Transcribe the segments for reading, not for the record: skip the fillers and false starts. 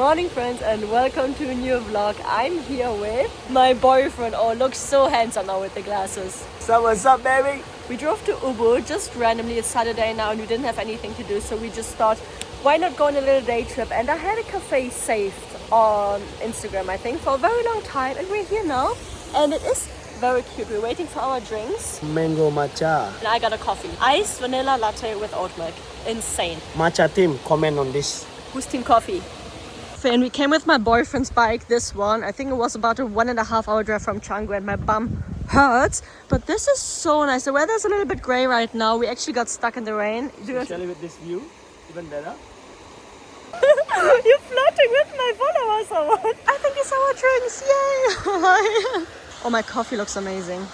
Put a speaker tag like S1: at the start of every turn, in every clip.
S1: Morning friends and welcome to a new vlog. I'm here with my boyfriend. Oh, looks so handsome now with the glasses.
S2: So what's up, baby?
S1: We drove to Ubud just randomly. It's Saturday now and we didn't have anything to do, so we just thought, why not go on a little day trip? And I had a cafe saved on Instagram, I think, for a very long time, and we're here now and it is very cute. We're waiting for our drinks.
S2: Mango matcha.
S1: And I got a coffee. Iced vanilla latte with oat milk. Insane.
S2: Matcha team, comment on this.
S1: Who's team coffee? And we came with my boyfriend's bike, this one. I think it was about a 1.5 hour drive from Canggu and my bum hurts. But this is so nice. The weather is a little bit gray right now. We actually got stuck in the rain.
S2: Especially with this view, even better.
S1: You're flirting with my followers or what? I think it's our drinks, yay! Oh, my coffee looks amazing.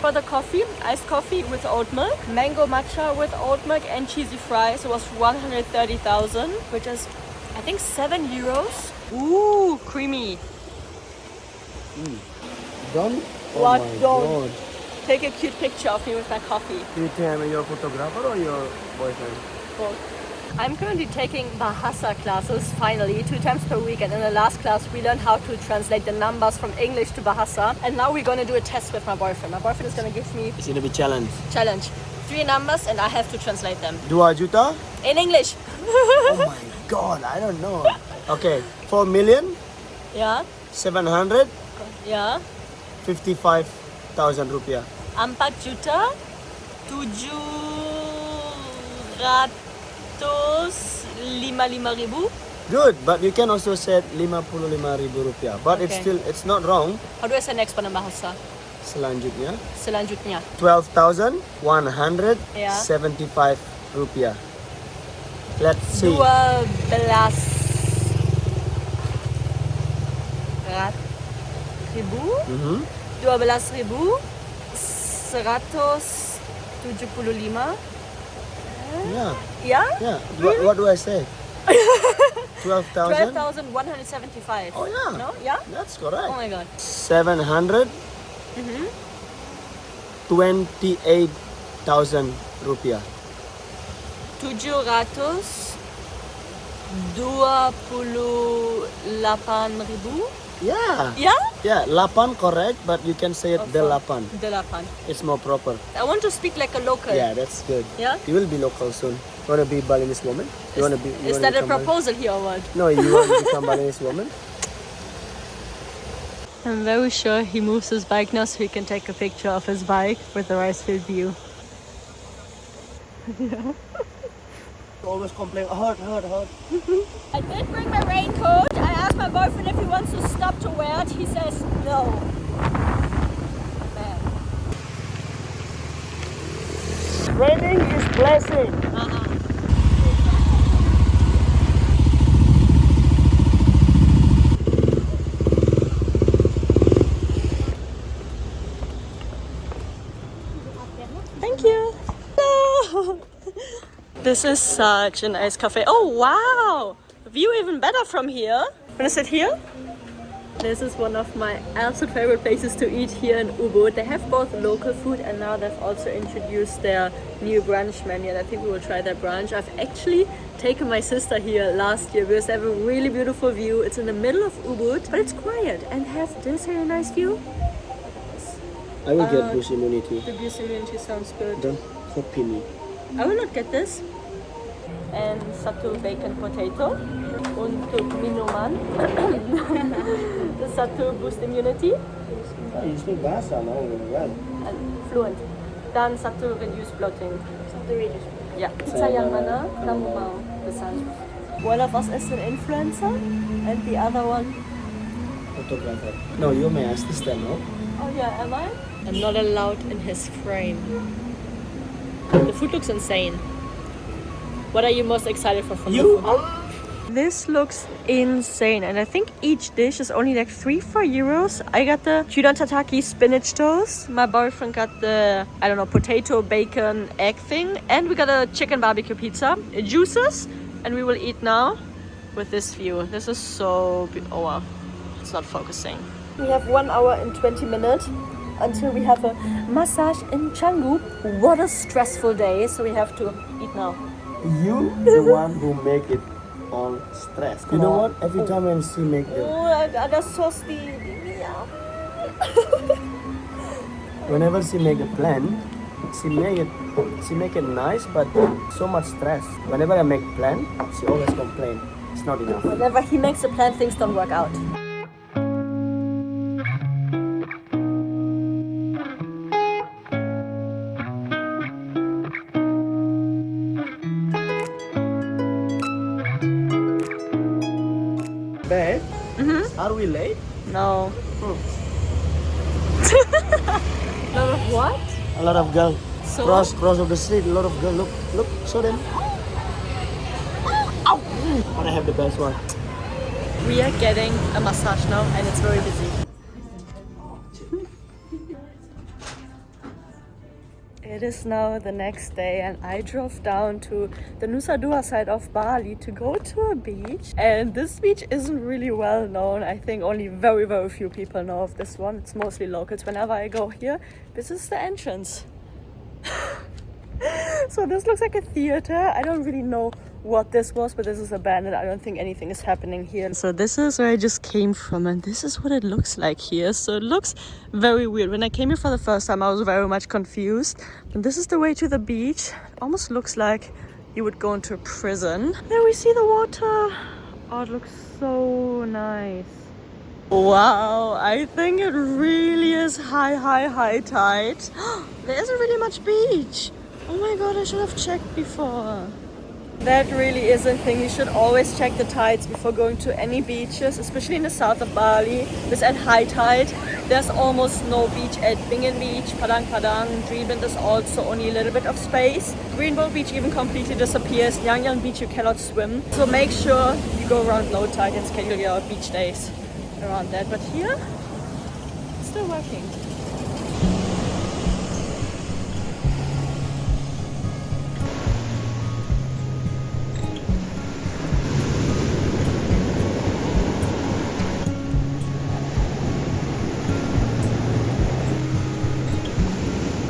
S1: For the coffee, iced coffee with oat milk, mango matcha with oat milk and cheesy fries. It was 130,000, which is, I think, €7. Ooh, creamy.
S2: Don't? Oh
S1: What?
S2: my
S1: Don't.
S2: God.
S1: Take a cute picture of me with my coffee.
S2: Do you think I'm your photographer or your boyfriend?
S1: Both. I'm currently taking Bahasa classes, finally, 2 times per week. And in the last class, we learned how to translate the numbers from English to Bahasa. And now we're going to do a test with my boyfriend. My boyfriend is going to give me
S2: It's gonna be challenge.
S1: 3 numbers and I have to translate them.
S2: 2 juta?
S1: In English.
S2: Oh my God, I don't know. Okay, 4 million,
S1: Yeah,
S2: 755,000
S1: yeah.
S2: rupiah.
S1: 4.755.055.
S2: Good, but you can also say 55,000 rupiah. But
S1: Okay.
S2: it's not wrong.
S1: How do I say next pada bahasa?
S2: Selanjutnya,
S1: Selanjutnya.
S2: 12,175 rupiah. Let's see.
S1: 12.175.
S2: Yeah.
S1: Yeah?
S2: Yeah.
S1: Really?
S2: What do I say? 12,000?
S1: 12,175.
S2: Oh yeah.
S1: No? Yeah?
S2: That's correct.
S1: Oh my god.
S2: 728,000 rupiah.
S1: 728,000.
S2: Yeah.
S1: Yeah?
S2: Yeah, 8 correct, but you can say it delapan.
S1: Delapan.
S2: It's more proper.
S1: I want to speak like a local.
S2: Yeah, that's good.
S1: Yeah?
S2: You will be local soon. You want to be Balinese woman?
S1: Is that a proposal here or what?
S2: No, you want to become Balinese woman?
S1: I'm very sure he moves his bike now so he can take a picture of his bike with the rice field view.
S2: You always complain, hurt.
S1: I did bring my raincoat. I asked my boyfriend if he wants to stop to wear it. He says no. Man.
S2: Raining is blessing.
S1: Thank you. Hello. This is such a nice cafe. Oh wow! View even better from here. Wanna sit here? This is one of my absolute favorite places to eat here in Ubud. They have both local food and now they've also introduced their new brunch menu. And I think we will try their brunch. I've actually taken my sister here last year because they have a really beautiful view. It's in the middle of Ubud, but it's quiet and have this very nice view.
S2: I will get bush immunity.
S1: The beef immunity sounds good.
S2: Don't copy me.
S1: I will not get this. And satu bacon potato untuk minuman. Satu boost immunity.
S2: You speak Bahasa now, right?
S1: Fluent. Dan satu reduce bloating. Satu reduce. Ya. Pizza yang mana kamu mau pesan? One of us is an influencer and the other one.
S2: Photographer. No, you may assistant, no?
S1: Oh yeah, am I? I'm not allowed in his frame. The food looks insane. What are you most excited for from the food? This looks insane, and I think each dish is only like 3-4 euros. I got the tuna tataki spinach toast. My boyfriend got the, I don't know, potato, bacon, egg thing. And we got a chicken barbecue pizza, juices, and we will eat now with this view. This is so oh wow, it's not focusing. We have 1 hour and 20 minutes until we have a massage in Canggu. What a stressful day, so we have to eat now.
S2: You the one who make it all stress. You know what? Every time when she make the
S1: that's so steamy.
S2: whenever she make a plan, she make it nice, but so much stress. Whenever I make plan, she always complain. It's not enough.
S1: Whenever he makes a plan, things don't work out.
S2: Babe, are we late?
S1: No. Lot of what?
S2: A lot of girls
S1: So?
S2: cross of the street. A lot of girls. Look, show them. Ow! But I have the best one.
S1: We are getting a massage now and it's very busy. It is now the next day and I drove down to the Nusa Dua side of Bali to go to a beach. And this beach isn't really well known. I think only very, very few people know of this one. It's mostly locals. Whenever I go here, this is the entrance. So this looks like a theater. I don't really know what this was, but this is abandoned. I don't think anything is happening here. So this is where I just came from and this is what it looks like here. So it looks very weird. When I came here for the first time, I was very much confused. And this is the way to the beach. It almost looks like you would go into a prison. There we see the water. Oh, it looks so nice. Wow, I think it really is high tide. There isn't really much beach. Oh my god, I should have checked before. That really is a thing. You should always check the tides before going to any beaches, especially in the south of Bali. Because at high tide, there's almost no beach. At Bingen Beach, Padang Padang, Dreeben, there's also only a little bit of space. Greenbow Beach even completely disappears. Yang Yang Beach, you cannot swim. So make sure you go around low tide and schedule your beach days around that. But here, it's still working.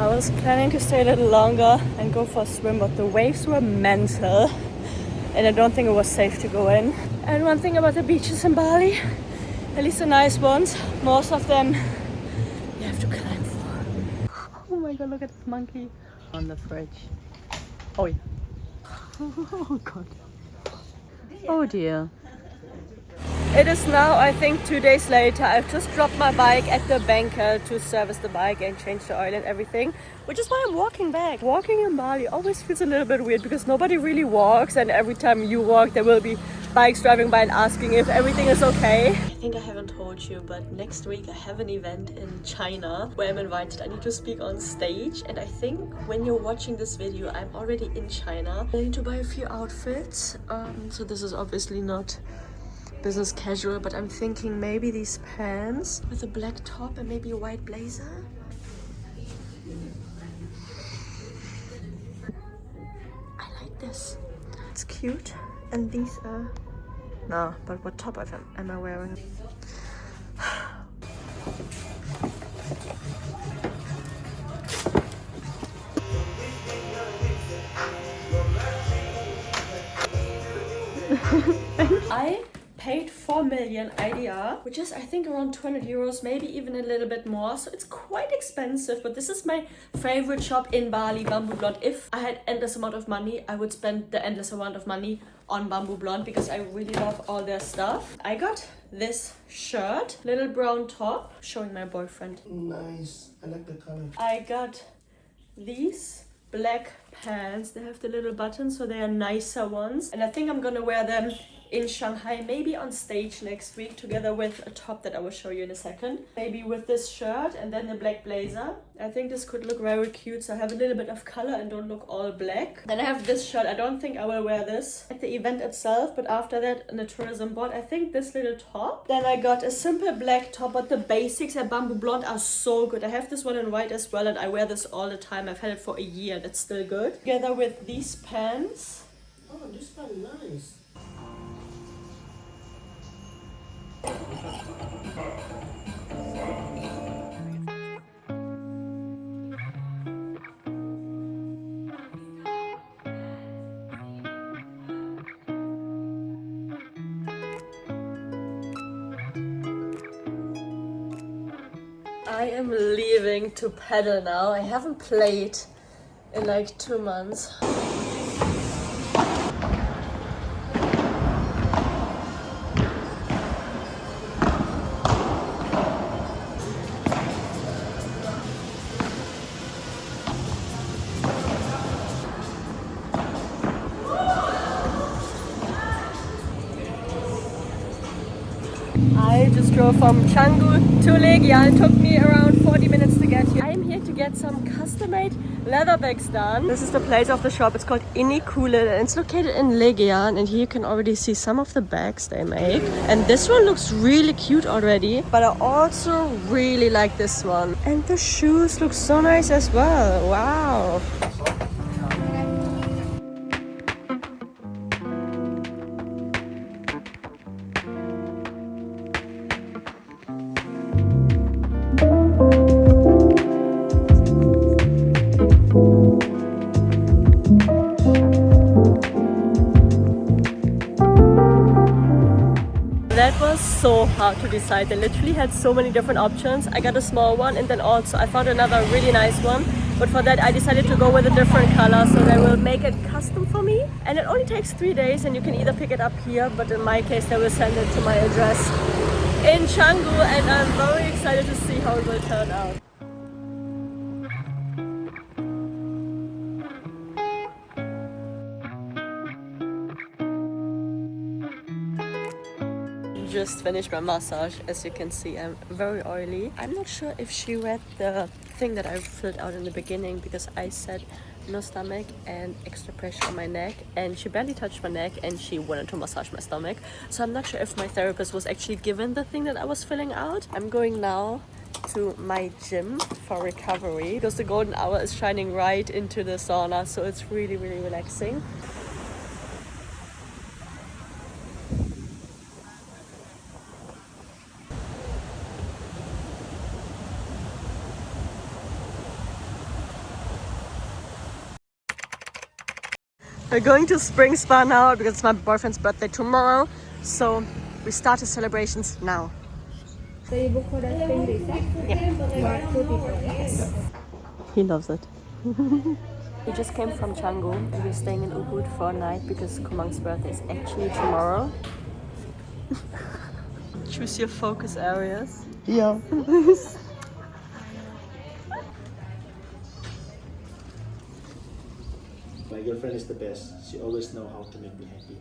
S1: I was planning to stay a little longer and go for a swim, but the waves were mental and I don't think it was safe to go in. And one thing about the beaches in Bali, at least the nice ones, most of them you have to climb for. Oh my god, look at this monkey on the fridge. Oh yeah. Oh god. Oh dear. It is now, I think, 2 days later. I've just dropped my bike at the banker to service the bike and change the oil and everything, which is why I'm walking back. Walking in Bali always feels a little bit weird because nobody really walks, and every time you walk there will be bikes driving by and asking if everything is okay. I think I haven't told you, but next week I have an event in China where I'm invited. I need to speak on stage, and I think when you're watching this video I'm already in China. I need to buy a few outfits, so this is obviously not business casual, but I'm thinking maybe these pants with a black top and maybe a white blazer. I like this. It's cute. And these are... No, but what top am I wearing? I paid 4 million IDR, which is I think around 200 euros, maybe even a little bit more. So it's quite expensive, but this is my favorite shop in Bali, Bamboo Blonde. If I had endless amount of money, I would spend the endless amount of money on Bamboo Blonde because I really love all their stuff. I got this shirt, little brown top, showing my boyfriend.
S2: Nice. I like the color.
S1: I got these black pants. They have the little buttons, so they are nicer ones. And I think I'm gonna wear them in Shanghai, maybe on stage next week, together with a top that I will show you in a second. Maybe with this shirt and then the black blazer. I think this could look very cute, so I have a little bit of color and don't look all black. Then I have this shirt. I don't think I will wear this at the event itself, but after that in the tourism board, I think this little top. Then I got a simple black top, but the basics at Bamboo Blonde are so good. I have this one in white as well, and I wear this all the time. I've had it for a year and it's still good. Together with these pants.
S2: Oh, this is nice.
S1: I am leaving to paddle now. I haven't played in like 2 months. I just drove from Canggu to Legian. It took me around 40 minutes to get here. I am here to get some custom-made leather bags done. This is the place of the shop. It's called Uluwatu and it's located in Legian. And here you can already see some of the bags they make. And this one looks really cute already. But I also really like this one. And the shoes look so nice as well. Wow. That was so hard to decide. They literally had so many different options. I got a small one and then also I found another really nice one. But for that I decided to go with a different color, so they will make it custom for me. And it only takes 3 days and you can either pick it up here, but in my case they will send it to my address in Canggu, and I'm very excited to see how it will turn out. Just finished my massage. As you can see, I'm very oily. I'm not sure if she read the thing that I filled out in the beginning, because I said no stomach and extra pressure on my neck, and she barely touched my neck and she wanted to massage my stomach. So I'm not sure if my therapist was actually given the thing that I was filling out. I'm going now to my gym for recovery because the golden hour is shining right into the sauna, so it's really relaxing. We're going to Spring Spa now because it's my boyfriend's birthday tomorrow. So we start the celebrations now.
S3: So you book for the spring reset? Yeah. For 2 people, yes.
S1: He loves it. We just came from Canggu and we're staying in Ubud for a night because Kumang's birthday is actually tomorrow. Choose your focus areas.
S2: Yeah. My girlfriend is the best. She always knows how to make me happy.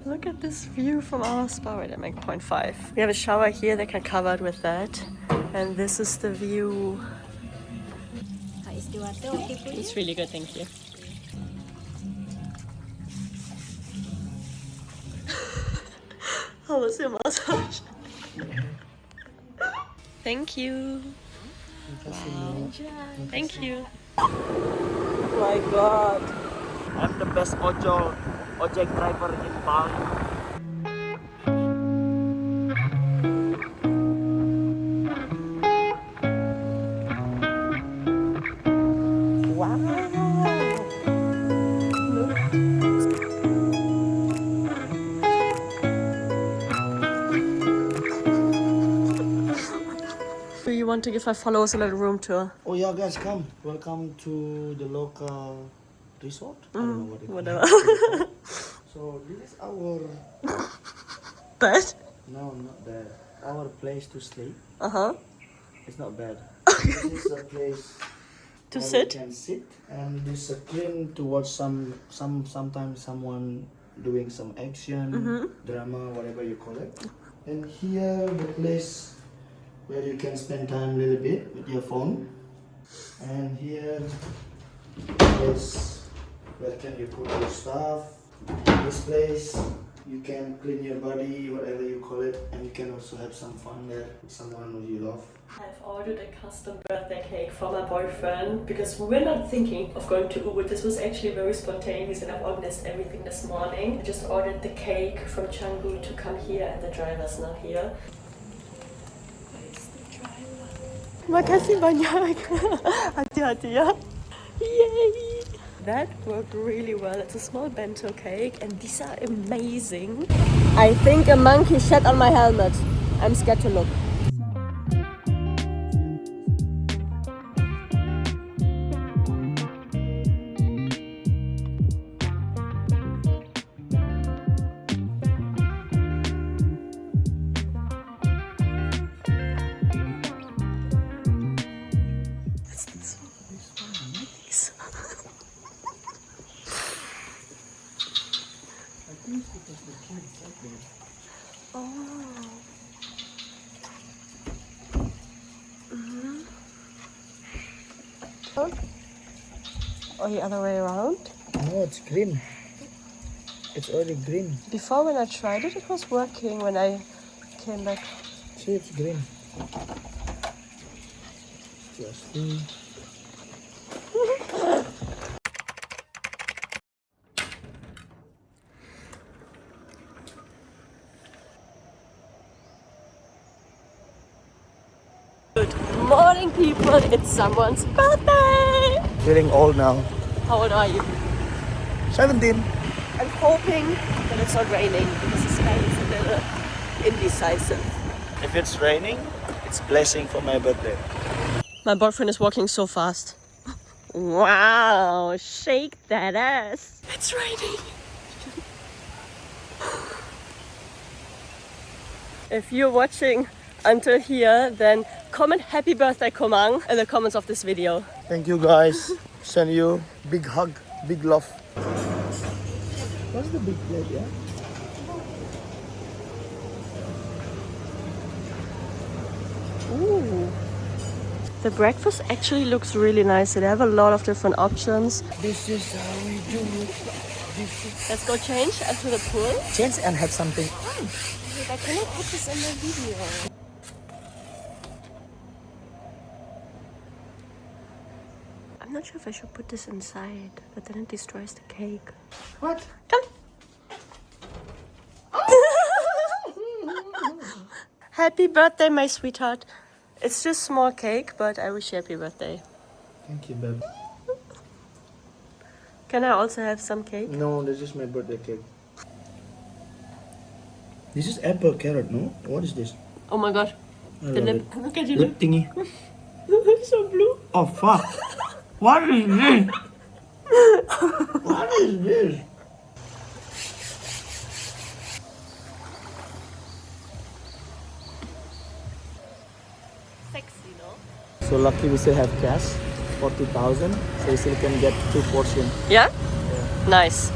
S1: Look at this view from our spa. Wait, I make 0.5. We have a shower here that can cover it with that. And this is the view.
S3: Is the water okay for you?
S1: It's really good, thank you. How was your massage? Thank you. Wow. Thank you. Oh my god.
S2: I'm the best ojek driver in Bali.
S1: Do you want to give my followers a little room tour?
S2: Oh yeah, guys, come. Welcome to the local resort. I don't know what it
S1: Whatever.
S2: So this is our...
S1: Bed?
S2: No, not that. Our place to sleep.
S1: Uh-huh.
S2: It's not bad. This is a place
S1: To
S2: where
S1: sit?
S2: you can sit, and this is a screen to watch sometimes someone doing some action, drama, whatever you call it. And here the place where you can spend time a little bit with your phone. And here is where can you put your stuff. In this place you can clean your body, whatever you call it, and you can also have some fun there with someone who you love.
S1: I've ordered a custom birthday cake for my boyfriend because we were not thinking of going to Ubud. This was actually very spontaneous and I've organized everything this morning. I just ordered the cake from Canggu to come here and the driver's not here. Where's the driver? Makasih banyak. Hati-hati ya. Yay! That worked really well. It's a small bento cake and these are amazing. I think a monkey shat on my helmet. I'm scared to look. Or the other way around?
S2: No, it's green. It's already green.
S1: Before when I tried it, it was working when I came back.
S2: See, it's green. Just
S1: Good morning, people. It's someone's birthday.
S2: feeling old now.
S1: How old are you?
S2: 17.
S1: I'm hoping that it's not raining because the sky is a little indecisive.
S2: If it's raining, it's blessing for my birthday.
S1: My boyfriend is walking so fast. Wow, shake that ass. It's raining. If you're watching until here, then comment happy birthday Komang in the comments of this video.
S2: Thank you guys. Send you big hug, big love. What's the big plate, yeah?
S1: Ooh. The breakfast actually looks really nice. They have a lot of different options.
S2: This is how we do it.
S1: Let's go change and to the pool.
S2: Change and have something.
S1: Wait, I cannot put this in the video. I'm not sure if I should put this inside, but then it destroys the cake.
S2: What?
S1: Come. Happy birthday, my sweetheart. It's just small cake, but I wish you happy birthday.
S2: Thank you, babe.
S1: Can I also have some cake?
S2: No, this is my birthday cake. This is apple carrot, no? What is this?
S1: Oh my god.
S2: I
S1: The
S2: love
S1: lip.
S2: it.
S1: Look at your
S2: Lip
S1: lip.
S2: thingy.
S1: It's so blue.
S2: Oh fuck! What is this? What is this?
S1: Sexy, no?
S2: So lucky we still have cash, 40,000. So we still can get 2 portions.
S1: Yeah? Nice.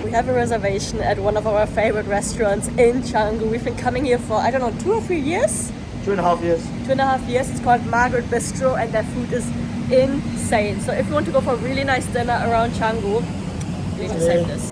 S1: We have a reservation at one of our favorite restaurants in Canggu. We've been coming here for, I don't know, 2 or 3 years?
S2: 2.5 years.
S1: 2.5 years. It's called Margaret Bistro and their food is insane. So if you want to go for a really nice dinner around Canggu, you need to save this.